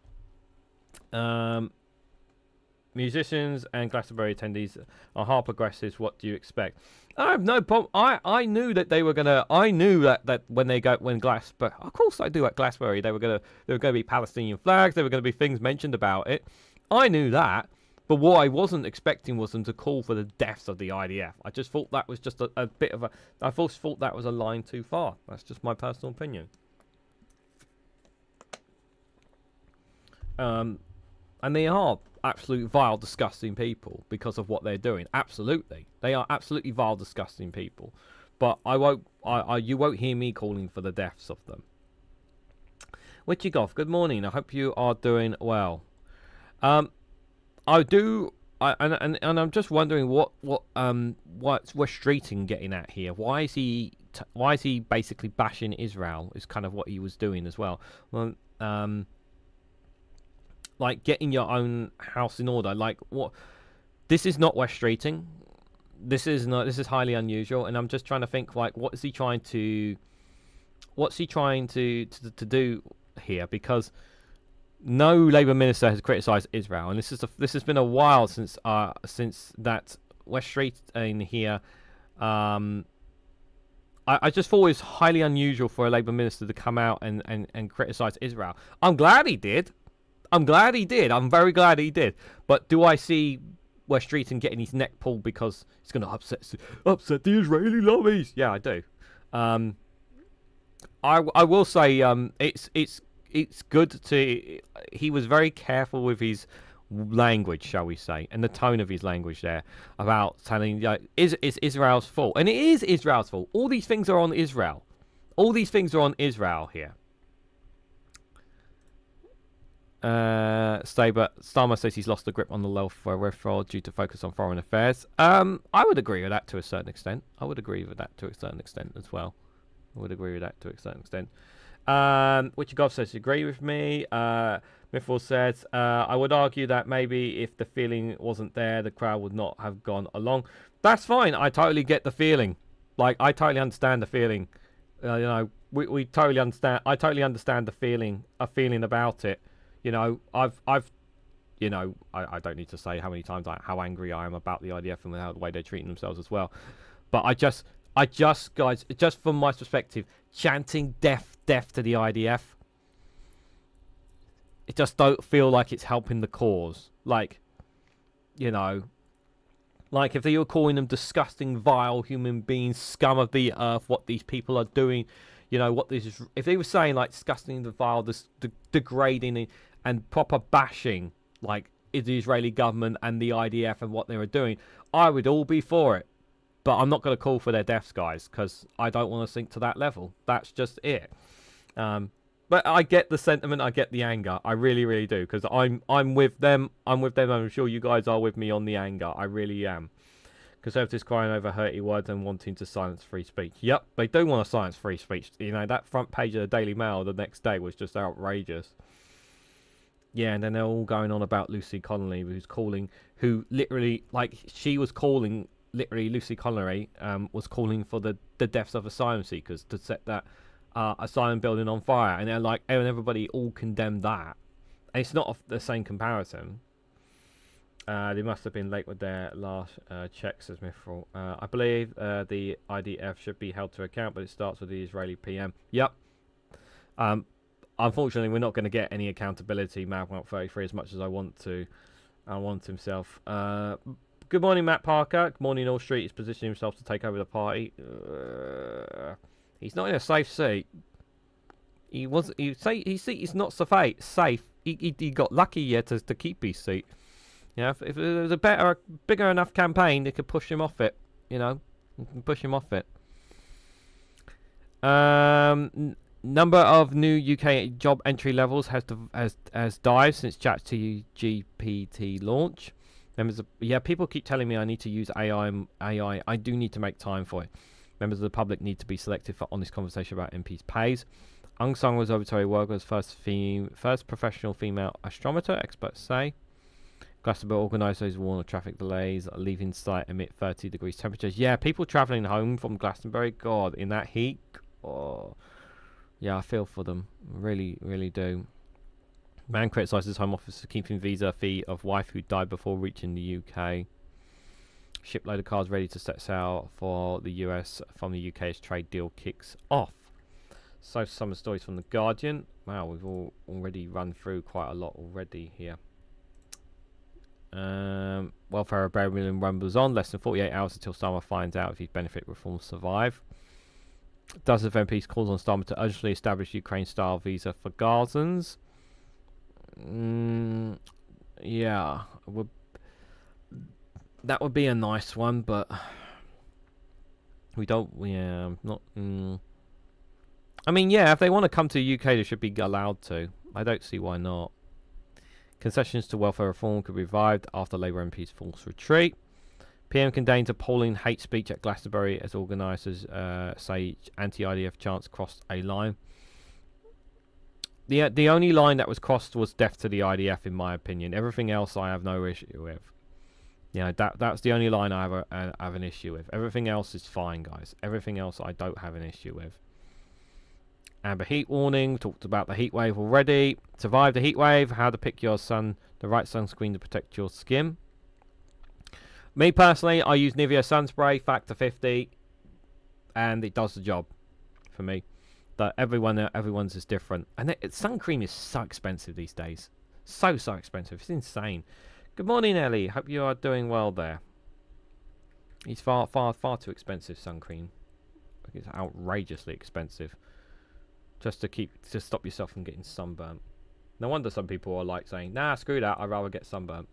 Musicians and Glastonbury attendees are hard progressives. What do you expect? I have no problem. I knew that they were gonna. I knew that when Glastonbury, of course I do at Glastonbury, there were gonna be Palestinian flags. There were gonna be things mentioned about it. I knew that, but what I wasn't expecting was them to call for the deaths of the IDF. I just thought that was just a bit of a. I thought that was a line too far. That's just my personal opinion. And they are absolute vile, disgusting people because of what they're doing. Absolutely, they are absolutely vile, disgusting people. But you won't hear me calling for the deaths of them. Witchy Goth, good morning. I hope you are doing well. And I'm just wondering what's Streeting getting at here? Why is he basically bashing Israel? Is kind of what he was doing as well. Well, like getting your own house in order. Like what? This is not West Streeting. This is highly unusual, and I'm just trying to think like what's he trying to do here? Because no Labour minister has criticised Israel, and this has been a while since that West Streeting here. I just thought it was highly unusual for a Labour minister to come out and criticise Israel. I'm glad he did. I'm very glad he did. But do I see West Streeting getting his neck pulled because it's going to upset the Israeli lobbies? Yeah, I do. I will say it's good to. He was very careful with his language, shall we say, and the tone of his language there about telling it's Israel's fault, and it is Israel's fault. All these things are on Israel. All these things are on Israel here. Starmer says he's lost the grip on the welfare fraud due to focus on foreign affairs. I would agree with that to a certain extent. I would agree with that to a certain extent as well. Witchy God says you agree with me. Miffle says I would argue that maybe if the feeling wasn't there, the crowd would not have gone along. That's fine. I totally get the feeling. Like I totally understand the feeling. We totally understand. I totally understand the feeling. A feeling about it. You know, I've you know, I don't need to say how many times how angry I am about the IDF and how the way they're treating themselves as well. But I just, guys, just from my perspective, chanting death, death to the IDF, it just don't feel like it's helping the cause. Like, you know, like if they were calling them disgusting, vile human beings, scum of the earth, what these people are doing, you know, what this is, if they were saying like disgusting, the vile, degrading and proper bashing, like the Israeli government and the IDF and what they were doing, I would all be for it. But I'm not going to call for their deaths, guys, because I don't want to sink to that level. That's just it. But I get the sentiment, I get the anger. I really, really do, because I'm with them. I'm with them. I'm sure you guys are with me on the anger. I really am. Conservatives crying over hurty words and wanting to silence free speech. Yep, they do want to silence free speech. You know, that front page of the Daily Mail the next day was just outrageous. Yeah, and then they're all going on about Lucy Connolly, who literally, like, she was calling... Literally, Lucy Connolly was calling for the deaths of asylum seekers to set that asylum building on fire, and they're like, and everybody all condemned that. And it's not the same comparison. They must have been late with their last checks, says Mithril. I believe the IDF should be held to account, but it starts with the Israeli PM. Yep. Unfortunately, we're not going to get any accountability, Mad 33, as much as I want to. I want himself. Good morning, Matt Parker. Good morning, All Street is positioning himself to take over the party. He's not in a safe seat. His seat is not safe. He got lucky yet to keep his seat. You know, if there was a bigger enough campaign, they could push him off it. You know, push him off it. Number of new UK job entry levels has dived since ChatGPT launch. People keep telling me I need to use AI. I do need to make time for it. Members of the public need to be selected for honest conversation about MPs' pays. Unsung was Observatory Workers' first professional female astronomer, experts say. Glastonbury organisers warn of traffic delays, leaving site amid 30 degrees temperatures. Yeah, people travelling home from Glastonbury, God, in that heat. Oh, yeah, I feel for them. Really, really do. Man criticises Home Office for keeping visa fee of wife who died before reaching the UK. Shipload of cars ready to set sail for the US from the UK as trade deal kicks off. So some stories from The Guardian. Wow, we've already run through quite a lot already here. Welfare of Birmingham rumbles on. Less than 48 hours until Starmer finds out if his benefit reforms survive. Dozens of MPs calls on Starmer to urgently establish Ukraine-style visa for Gazans. Yeah, that would be a nice one, but we don't. Yeah, not. I mean, yeah, if they want to come to the UK, they should be allowed to. I don't see why not. Concessions to welfare reform could be revived after Labour MPs forced retreat. PM condemns appalling hate speech at Glastonbury as organisers say anti-IDF chants crossed a line. The only line that was crossed was death to the IDF, in my opinion. Everything else I have no issue with. Yeah, that's the only line I have an issue with. Everything else is fine, guys. Everything else I don't have an issue with. Amber heat warning. Talked about the heat wave already. Survive the heat wave. How to pick the right sunscreen to protect your skin. Me personally, I use Nivea sun spray, factor 50, and it does the job for me. But everyone's is different, and sun cream is so expensive these days. So expensive. It's insane. Good morning, Ellie. Hope you are doing well there. It's far too expensive, sun cream. It's outrageously expensive. Just to stop yourself from getting sunburnt. No wonder some people are like saying, "Nah, screw that. I'd rather get sunburnt."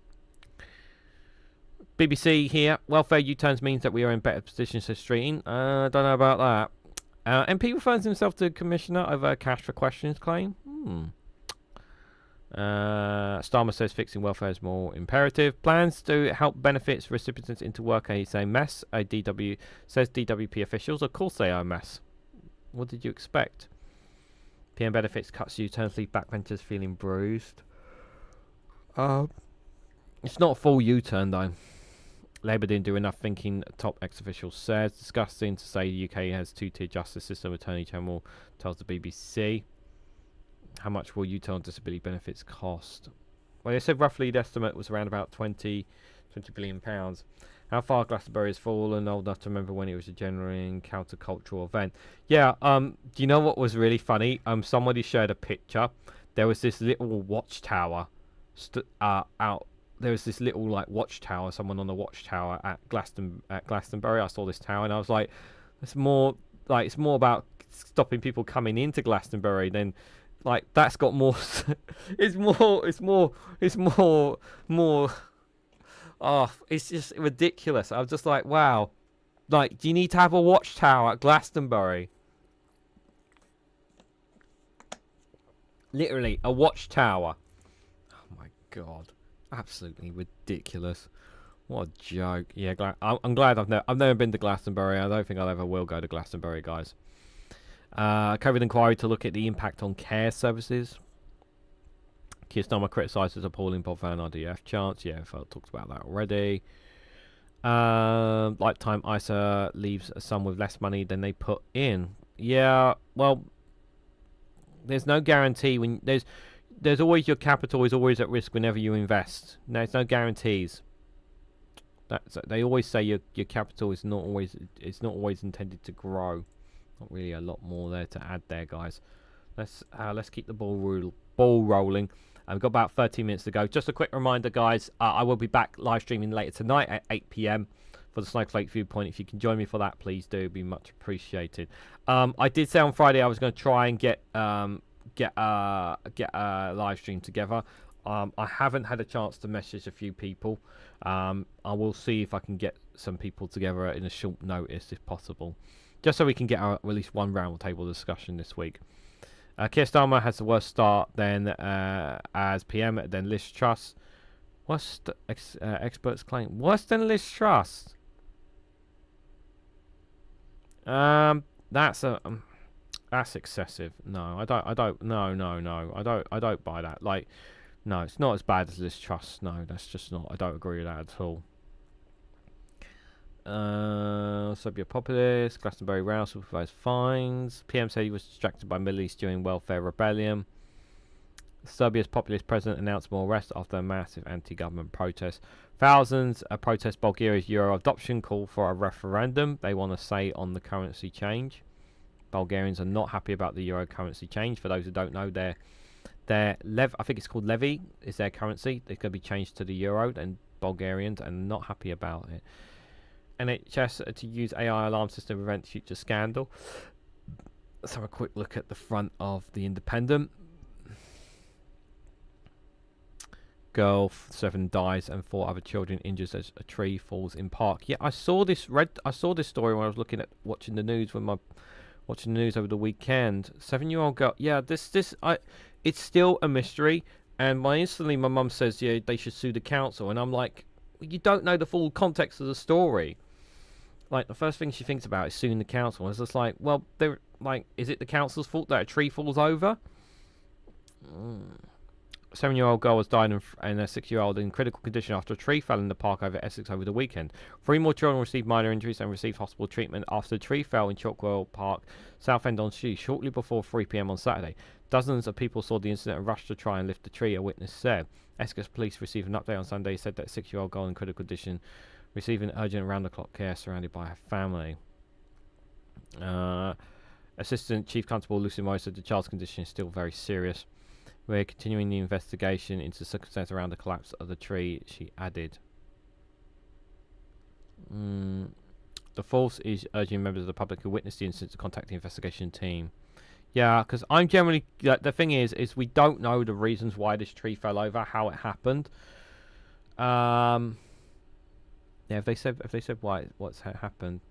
BBC here. Welfare U-turns means that we are in better positions to stream. I don't know about that. MP refers himself to Commissioner over a cash for questions claim. Starmer says fixing welfare is more imperative. Plans to help benefits recipients into work is a mess. Says DWP officials. Of course they are a mess. What did you expect? PM benefits cuts U-turns leave backbenchers feeling bruised. It's not a full U-turn though. Labour didn't do enough thinking, top ex-official says. Disgusting to say the UK has two-tier justice system. Attorney General tells the BBC. How much will U-turn disability benefits cost? Well, they said roughly the estimate was around about 20 billion pounds. How far Glastonbury has fallen, old enough to remember when it was a genuine countercultural event. Yeah, do you know what was really funny? Somebody shared a picture. There was this little watchtower out. There was this little like watchtower, someone on the watchtower at Glastonbury. I saw this tower and I was like, it's more about stopping people coming into Glastonbury than like that's got more it's more oh, it's just ridiculous. I was just like, wow. Like, do you need to have a watchtower at Glastonbury? Literally, a watchtower. Oh my god. Absolutely ridiculous. What a joke. Yeah, I'm glad I've never been to Glastonbury. I don't think I ever will go to Glastonbury, guys. COVID inquiry to look at the impact on care services. Keir Starmer criticised as appalling Bob Van RDF chance. Yeah, I talked about that already. Lifetime ISA leaves some with less money than they put in. Yeah, well, there's no guarantee when there's always your capital is always at risk whenever you invest. There's no guarantees. They always say your capital is not always intended to grow. Not really a lot more there to add there, guys. Let's keep the ball rolling. We've got about 13 minutes to go. Just a quick reminder, guys. I will be back live streaming later tonight at 8 p.m. for the Snowflake Viewpoint. If you can join me for that, please do. It'd be much appreciated. I did say on Friday I was going to try and get a live stream together. I haven't had a chance to message a few people. I will see if I can get some people together in a short notice, if possible, just so we can get at least one roundtable discussion this week. Keir Starmer has the worst start then as PM, then Liz Truss. Worst experts claim worse than Liz Truss. That's excessive. No, I don't. No. I don't buy that. Like, no, it's not as bad as Liz Truss. No, that's just not. I don't agree with that at all. Serbia populist, Glastonbury row, supervised fines. PM said he was distracted by Middle East during welfare rebellion. Serbia's populist president announced more arrests after a massive anti-government protest. Thousands protest Bulgaria's euro adoption, call for a referendum. They want to say on the currency change. Bulgarians are not happy about the euro currency change. For those who don't know, their I think it's called levy, is their currency. It's going to be changed to the euro, and Bulgarians are not happy about it. NHS to use AI alarm system to prevent future scandal. Let's have a quick look at the front of the Independent. Girl 7 dies and 4 other children injured as a tree falls in park. Yeah, I saw this story when I was watching the news over the weekend. 7-year-old girl. Yeah, it's still a mystery. And instantly my mum says, yeah, they should sue the council, and I'm like, you don't know the full context of the story. Like, the first thing she thinks about is suing the council. It's just like, well, they're like, is it the council's fault that a tree falls over? 7-year-old girl has died and a 6-year-old in critical condition after a tree fell in the park over Essex over the weekend. 3 more children received minor injuries and received hospital treatment after the tree fell in Chalkwell Park, Southend-on-Sea, shortly before 3 p.m. on Saturday. Dozens of people saw the incident and rushed to try and lift the tree, a witness said. Essex police received an update on Sunday, said that a 6-year-old girl in critical condition receiving urgent round-the-clock care surrounded by her family. Assistant Chief Constable Lucy Morris said the child's condition is still very serious. We're continuing the investigation into the circumstances around the collapse of the tree, she added. The force is urging members of the public who witnessed the incident to contact the investigation team. Yeah, because I'm generally... the thing is we don't know the reasons why this tree fell over, how it happened. Yeah, if they said what's happened,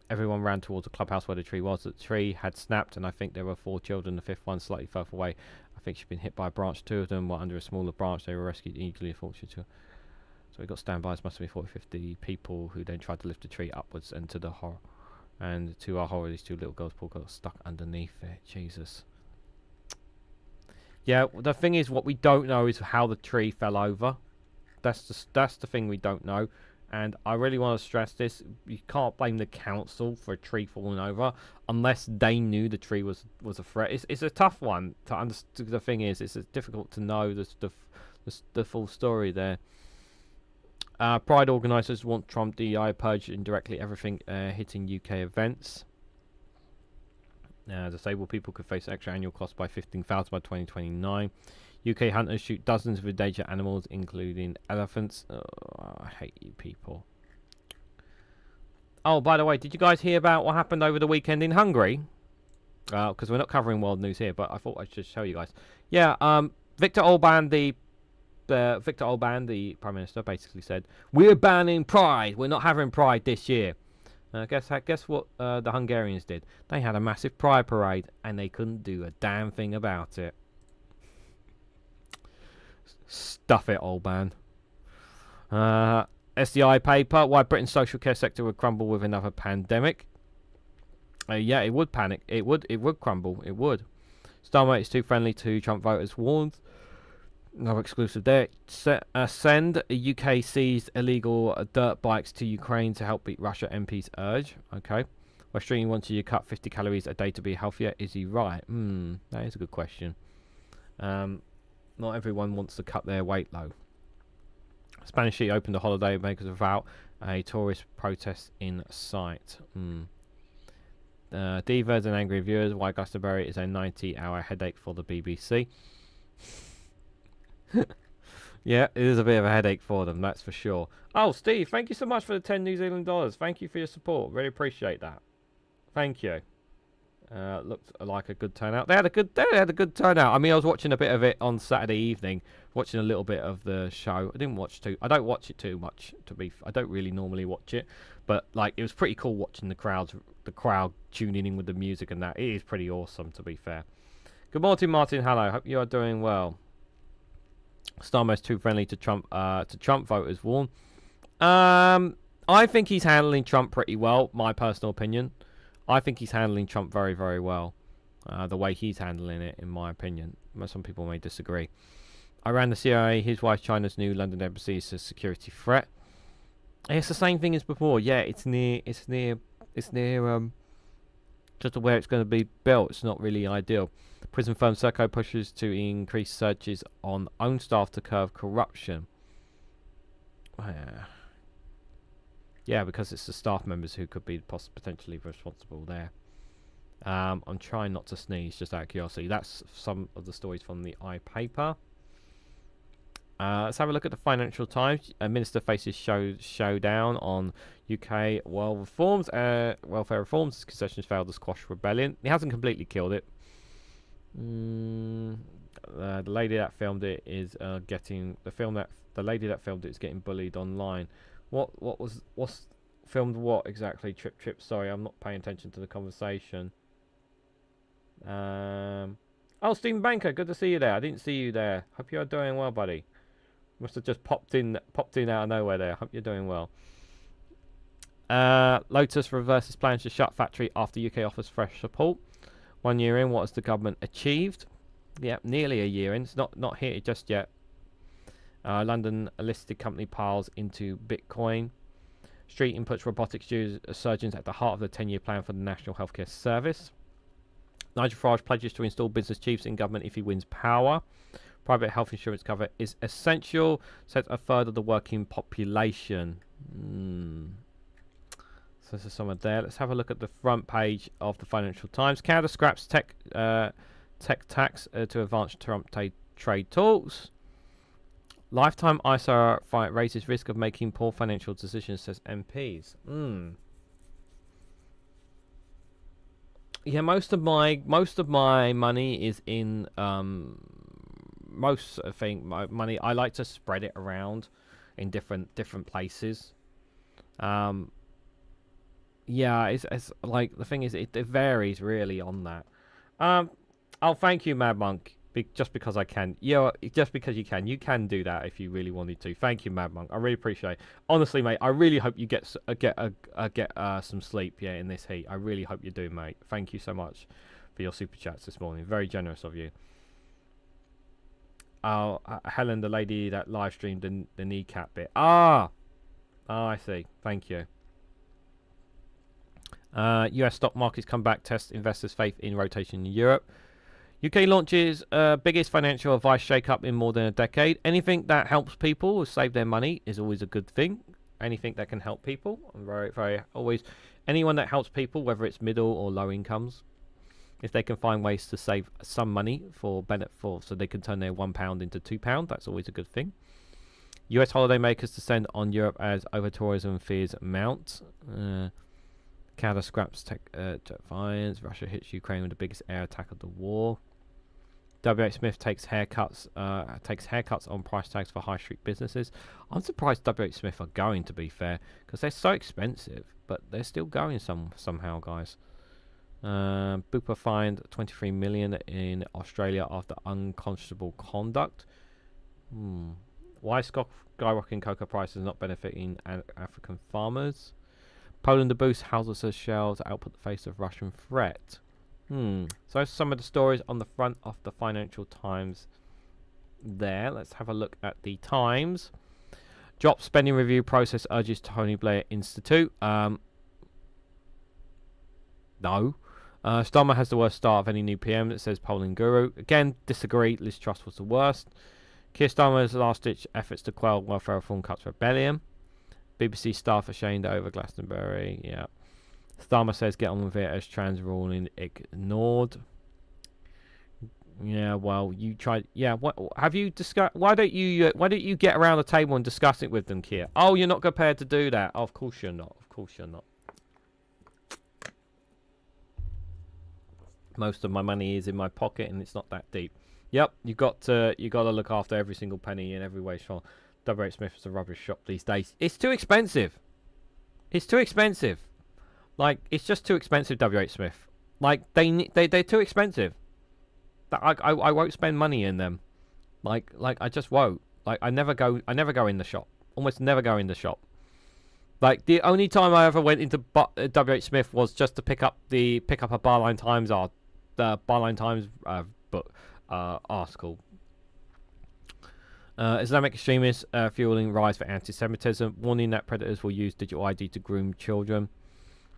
everyone ran towards the clubhouse where the tree was. The tree had snapped, and I think there were 4 children. The 5th one slightly further away. I think she'd been hit by a branch. 2 of them were under a smaller branch. They were rescued eagerly, fortunately. So we got standbys. Must have been 40-50 people who then tried to lift the tree upwards and to the horror. And to our horror, these 2 little girls got stuck underneath it. Jesus. Yeah, the thing is, what we don't know is how the tree fell over. That's the thing we don't know. And I really want to stress this. You can't blame the council for a tree falling over unless they knew the tree was a threat. It's a tough one to understand. The thing is, it's difficult to know the the full story there. Pride organisers want Trump DEI purge indirectly everything hitting UK events. Disabled people could face extra annual costs by 15,000 by 2029. UK hunters shoot dozens of endangered animals, including elephants. Oh, I hate you people. Oh, by the way, did you guys hear about what happened over the weekend in Hungary? Because we're not covering world news here, but I thought I'd just show you guys. Yeah, Viktor Orban, the Prime Minister, basically said, "We're banning Pride. We're not having Pride this year." Guess what the Hungarians did? They had a massive Pride parade, and they couldn't do a damn thing about it. Stuff it, Orban. SDI paper: why Britain's social care sector would crumble with another pandemic. Yeah, it would panic. It would crumble. It would. Starmate is too friendly to Trump voters, warns. Another exclusive there. Send UK seized illegal dirt bikes to Ukraine to help beat Russia, MPs urge. Okay. Western wanted you to cut 50 calories a day to be healthier. Is he right? That is a good question. Not everyone wants to cut their weight low. Spanish Sea opened a holiday makers without a tourist protest in sight. Divas and angry viewers, why Glastonbury is a 90-hour headache for the BBC. Yeah, it is a bit of a headache for them, that's for sure. Oh, Steve, thank you so much for the 10 New Zealand dollars. Thank you for your support. Really appreciate that. Thank you. Looked like a good turnout. They had a good turnout. I mean, I was watching a bit of it on Saturday evening, watching a little bit of the show. I don't watch it too much. I don't really normally watch it, but like it was pretty cool watching the crowd tuning in with the music and that. It is pretty awesome, to be fair. Good morning, Martin. Hello. Hope you are doing well. Starmer's too friendly to Trump voters warn. I think he's handling Trump pretty well. My personal opinion. I think he's handling Trump very, very well. The way he's handling it, in my opinion. Some people may disagree. Iran, the CIA, his wife, China's new London embassy is a security threat. It's the same thing as before. Yeah, it's near just where it's going to be built. It's not really ideal. Prison firm Serco pushes to increase searches on own staff to curb corruption. Yeah, because it's the staff members who could be potentially responsible there. I'm trying not to sneeze, just out of curiosity. That's some of the stories from the iPaper. Let's have a look at the Financial Times. A minister faces showdown on UK welfare reforms. His concessions failed to squash rebellion. He hasn't completely killed it. The lady that filmed it is getting bullied online. What's filmed what exactly? Trip. Sorry, I'm not paying attention to the conversation. Oh, Stephen Banker, good to see you there. I didn't see you there. Hope you are doing well, buddy. Must have just popped in out of nowhere there. Hope you're doing well. Lotus reverses plans to shut factory after UK offers fresh support. 1 year in, what has the government achieved? Yeah, nearly a year in. It's not here just yet. London listed company piles into Bitcoin. Street inputs robotics surgeons at the heart of the 10-year plan for the National Healthcare Service. Nigel Farage pledges to install business chiefs in government if he wins power. Private health insurance cover is essential. Says a third of the working population. So there's some of there. Let's have a look at the front page of the Financial Times. Canada scraps tech tax to advance Trump trade talks. Lifetime ISA fight raises risk of making poor financial decisions, says MPs. Yeah, most of my money is in my money. I like to spread it around in different places. Yeah, it's like the thing is it varies really on that. Oh, thank you, Mad Monk. Just because I can. Yeah, just because you can do that if you really wanted to. Thank you, Mad Monk. I really appreciate it. Honestly, mate, I really hope you get some sleep. Yeah, in this heat. I really hope you do, mate. Thank you so much for your super chats this morning. Very generous of you. Oh, Helen, the lady that live streamed the kneecap bit. I see. Thank you. US stock markets come back. Test investors' faith in rotation in Europe. UK launches biggest financial advice shake-up in more than a decade. Anything that helps people save their money is always a good thing. Anything that can help people, I'm very always. Anyone that helps people, whether it's middle or low incomes, if they can find ways to save some money for benefit, so they can turn their £1 into £2, that's always a good thing. US holidaymakers descend on Europe as over-tourism fears mount. Canada scraps defiance. Russia hits Ukraine with the biggest air attack of the war. W.H. Smith takes haircuts on price tags for high street businesses. I'm surprised W.H. Smith are going, to be fair, because they're so expensive, but they're still going somehow, guys. Bupa fined 23 million in Australia after unconscionable conduct. Why skyrocketing cocoa prices not benefiting African farmers? Poland to boost houses shells output the face of Russian threat. So some of the stories on the front of the Financial Times there. Let's have a look at the Times. Drop spending review process urges Tony Blair Institute. No. Starmer has the worst start of any new PM, that says polling guru. Again, disagree. Liz Truss was the worst. Keir Starmer's last-ditch efforts to quell welfare reform cuts rebellion. BBC staff ashamed over Glastonbury. Yeah. Starmer says get on with it as trans ruling ignored. Yeah, well, you tried. Yeah, what have you discussed? Why don't you get around the table and discuss it with them, Keir? Oh, you're not prepared to do that. Oh, of course you're not. Of course you're not. Most of my money is in my pocket, and it's not that deep. Yep, you got to look after every single penny in every way. Sure, W.H. Smith is a rubbish shop these days. It's too expensive. It's too expensive. Like, it's just too expensive, W.H. Smith. Like, they're too expensive. I won't spend money in them. Like I just won't. Like, I never go in the shop. Almost never go in the shop. Like, the only time I ever went into W.H. Smith was just to pick up a Barline Times book article. Islamic extremists fueling rise for anti-Semitism, warning that predators will use digital ID to groom children.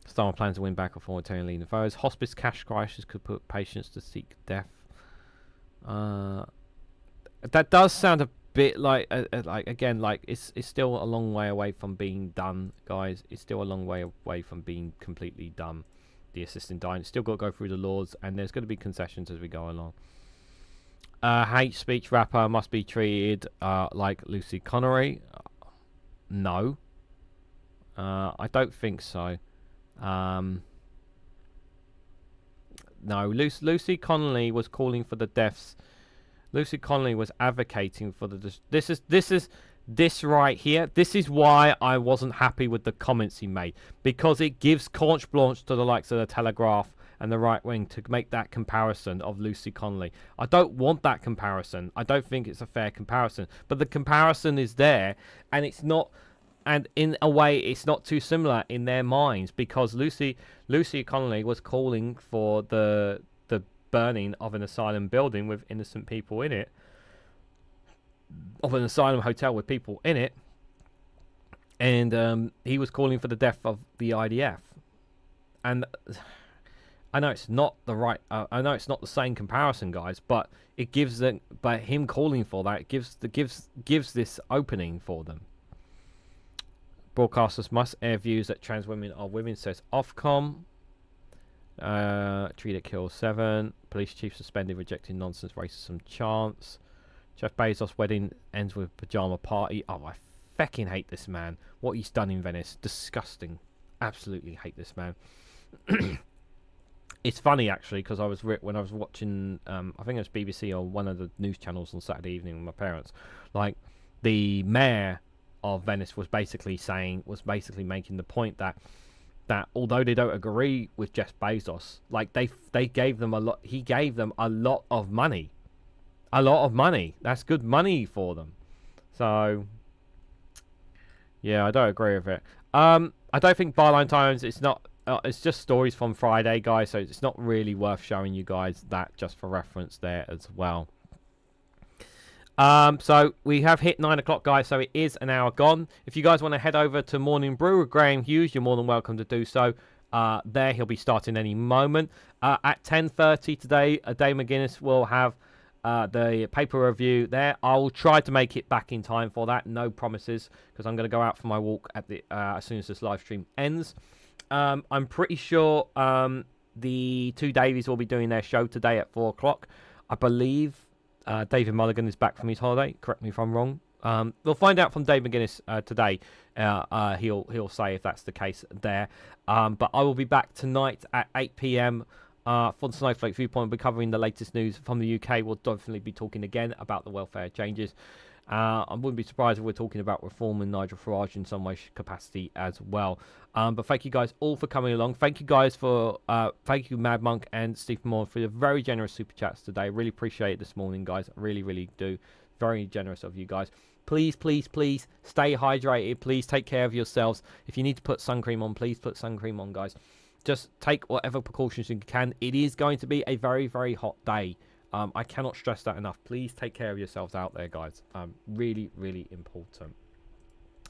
Starmer plans to win back authoritarian foes. Hospice cash crisis could put patients to seek death. That does sound a bit like again, like it's still a long way away from being done, guys. It's still a long way away from being completely done. The assistant dying, it's still got to go through the laws, and there's going to be concessions as we go along. Hate speech rapper must be treated like Lucy Connery. No, I don't think so. No, Lucy Connolly was calling for the deaths. Lucy Connolly was advocating for the. This right here. This is why I wasn't happy with the comments he made, because it gives carte blanche to the likes of the Telegraph and the right wing to make that comparison of Lucy Connolly. I don't want that comparison. I don't think it's a fair comparison. But the comparison is there, and it's not. And in a way, it's not too similar in their minds, because Lucy Connolly was calling for the burning of an asylum building with innocent people in it, of an asylum hotel with people in it, and he was calling for the death of the IDF. And I know it's not the right. I know it's not the same comparison, guys, but it gives them. But him calling for that gives this opening for them. Broadcasters must air views that trans women are women, says Ofcom. Tree that kills 7. Police chief suspended, rejecting nonsense racism chants. Jeff Bezos' wedding ends with pajama party. Oh, I fucking hate this man. What he's done in Venice, disgusting. Absolutely hate this man. It's funny actually, because when I was watching, I think it was BBC or one of the news channels on Saturday evening with my parents. Like, the mayor of Venice was basically making the point that although they don't agree with Jeff Bezos, like they gave them a lot. He gave them a lot of money. That's good money for them. So yeah, I don't agree with it. I don't think Byline Times. It's not. It's just stories from Friday, guys. So it's not really worth showing you guys that, just for reference there as well. So we have hit 9 o'clock, guys, so it is an hour gone. If you guys want to head over to Morning Brew with Graham Hughes, you're more than welcome to do so. there. He'll be starting any moment. At 10:30 today, Dave McGuinness will have the paper review there. I will try to make it back in time for that. No promises, because I'm going to go out for my walk at the as soon as this live stream ends. I'm pretty sure the two Davies will be doing their show today at 4 o'clock. I believe David Mulligan is back from his holiday. Correct me if I'm wrong. We'll find out from Dave McGuinness today. He'll say if that's the case there. But I will be back tonight at 8 p.m. For the Snowflake Viewpoint. We'll be covering the latest news from the UK. We'll definitely be talking again about the welfare changes. I wouldn't be surprised if we're talking about reform and Nigel Farage in some way capacity as well. But thank you guys all for coming along. Thank you guys for thank you Mad Monk and Steve Moore for the very generous super chats today. Really appreciate it this morning, guys. I really, really do. Very generous of you guys. Please, please, please stay hydrated. Please take care of yourselves. If you need to put sun cream on, please put sun cream on, guys. Just take whatever precautions you can. It is going to be a very, very hot day. I cannot stress that enough. Please take care of yourselves out there, guys. Really, really important.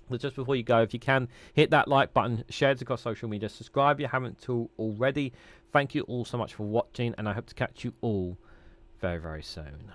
But just before you go, if you can, hit that like button, share it across social media, subscribe if you haven't already. Thank you all so much for watching, and I hope to catch you all very, very soon.